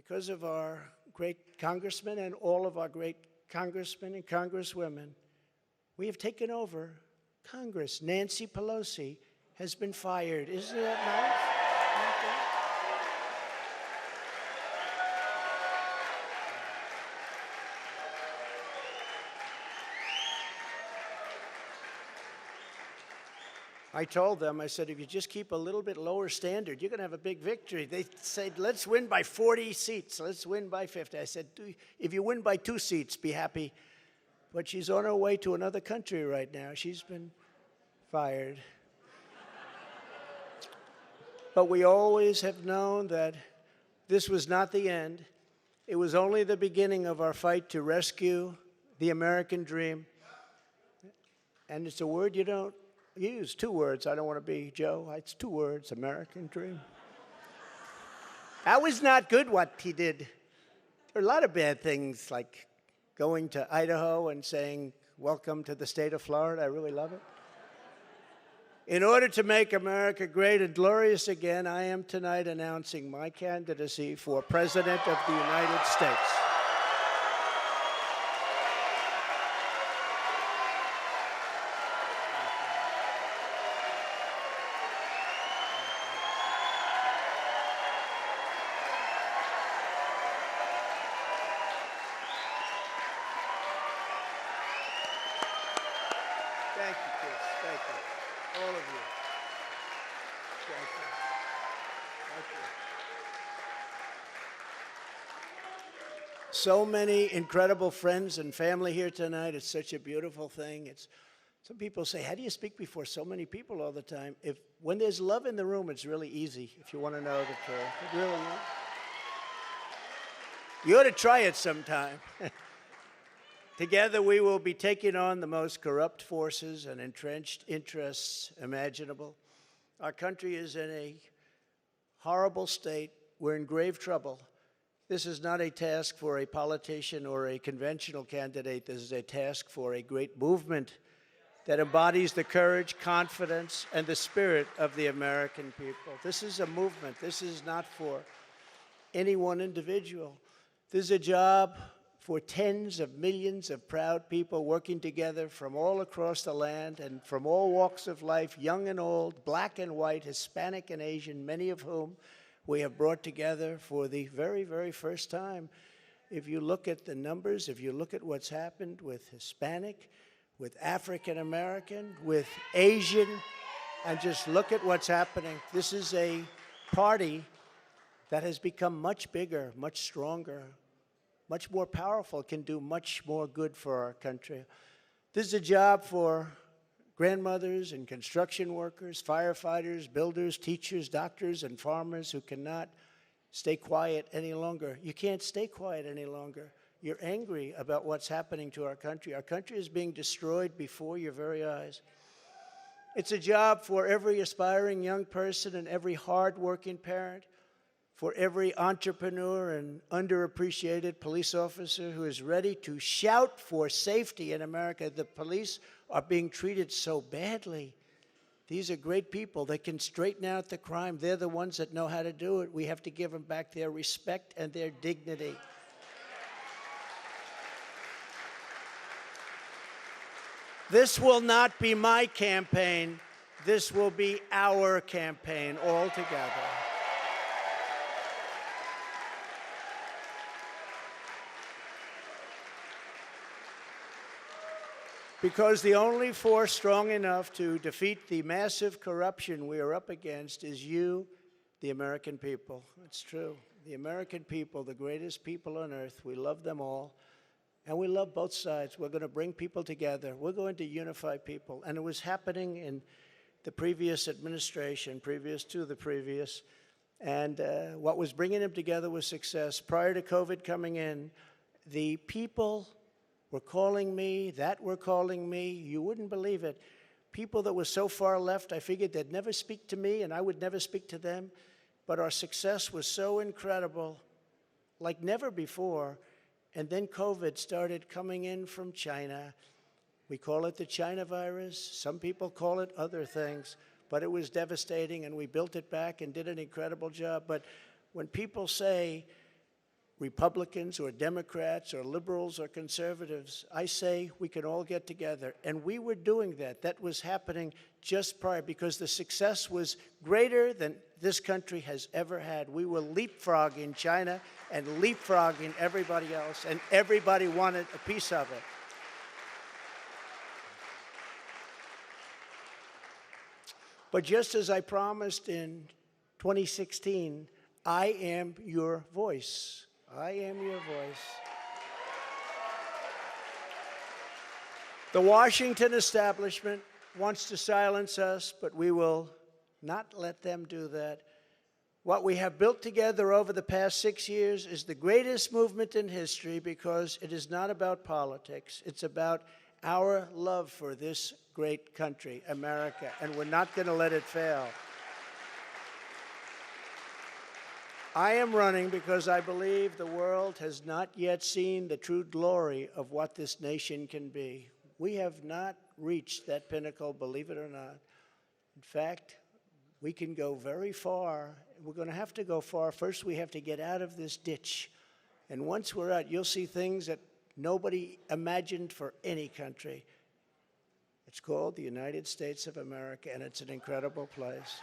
because of our great congressmen and all of our great congressmen and congresswomen, we have taken over Congress. Nancy Pelosi has been fired. Isn't that nice? I told them, I said, if you just keep a little bit lower standard, you're going to have a big victory. They said, let's win by 40 seats. Let's win by 50. I said, if you win by 2 seats, be happy. But she's on her way to another country right now. She's been fired. But we always have known that this was not the end. It was only the beginning of our fight to rescue the American dream. And it's a word you don't use. 2 words. I don't want to be Joe. It's 2 words, American dream. That was not good what he did. There are a lot of bad things, like going to Idaho and saying, welcome to the state of Florida. I really love it. In order to make America great and glorious again, I am tonight announcing my candidacy for President of the United States. Thank you, kids. Thank you. All of you. Thank you. Thank you. So many incredible friends and family here tonight. It's such a beautiful thing. Some people say, how do you speak before so many people all the time? When there's love in the room, it's really easy, if you want to know the truth. It really is. You ought to try it sometime. Together, we will be taking on the most corrupt forces and entrenched interests imaginable. Our country is in a horrible state. We're in grave trouble. This is not a task for a politician or a conventional candidate. This is a task for a great movement that embodies the courage, confidence, and the spirit of the American people. This is a movement. This is not for any one individual. This is a job for tens of millions of proud people working together from all across the land and from all walks of life, young and old, black and white, Hispanic and Asian, many of whom we have brought together for the very, very first time. If you look at the numbers, if you look at what's happened with Hispanic, with African American, with Asian, and just look at what's happening. This is a party that has become much bigger, much stronger, much more powerful, can do much more good for our country. This is a job for grandmothers and construction workers, firefighters, builders, teachers, doctors, and farmers who cannot stay quiet any longer. You can't stay quiet any longer. You're angry about what's happening to our country. Our country is being destroyed before your very eyes. It's a job for every aspiring young person and every hard-working parent, for every entrepreneur and underappreciated police officer who is ready to shout for safety in America. The police are being treated so badly. These are great people. They can straighten out the crime. They're the ones that know how to do it. We have to give them back their respect and their dignity. This will not be my campaign. This will be our campaign all together. Because the only force strong enough to defeat the massive corruption we are up against is you, the American people. It's true. The American people, the greatest people on earth, we love them all. And we love both sides. We're going to bring people together. We're going to unify people. And it was happening in the previous administration, previous to the previous. And what was bringing them together was success. Prior to COVID coming in, the people were calling me, that were calling me. You wouldn't believe it. People that were so far left, I figured they'd never speak to me and I would never speak to them. But our success was so incredible, like never before. And then COVID started coming in from China. We call it the China virus. Some people call it other things. But it was devastating, and we built it back and did an incredible job. But when people say Republicans or Democrats or liberals or conservatives. I say we can all get together. And we were doing that. That was happening just prior because the success was greater than this country has ever had. We were leapfrogging China and leapfrogging everybody else, and everybody wanted a piece of it. But just as I promised in 2016, I am your voice. I am your voice. The Washington establishment wants to silence us, but we will not let them do that. What we have built together over the past 6 years is the greatest movement in history because it is not about politics. It's about our love for this great country, America, and we're not going to let it fail. I am running because I believe the world has not yet seen the true glory of what this nation can be. We have not reached that pinnacle, believe it or not. In fact, we can go very far. We're going to have to go far. First, we have to get out of this ditch. And once we're out, you'll see things that nobody imagined for any country. It's called the United States of America, and it's an incredible place.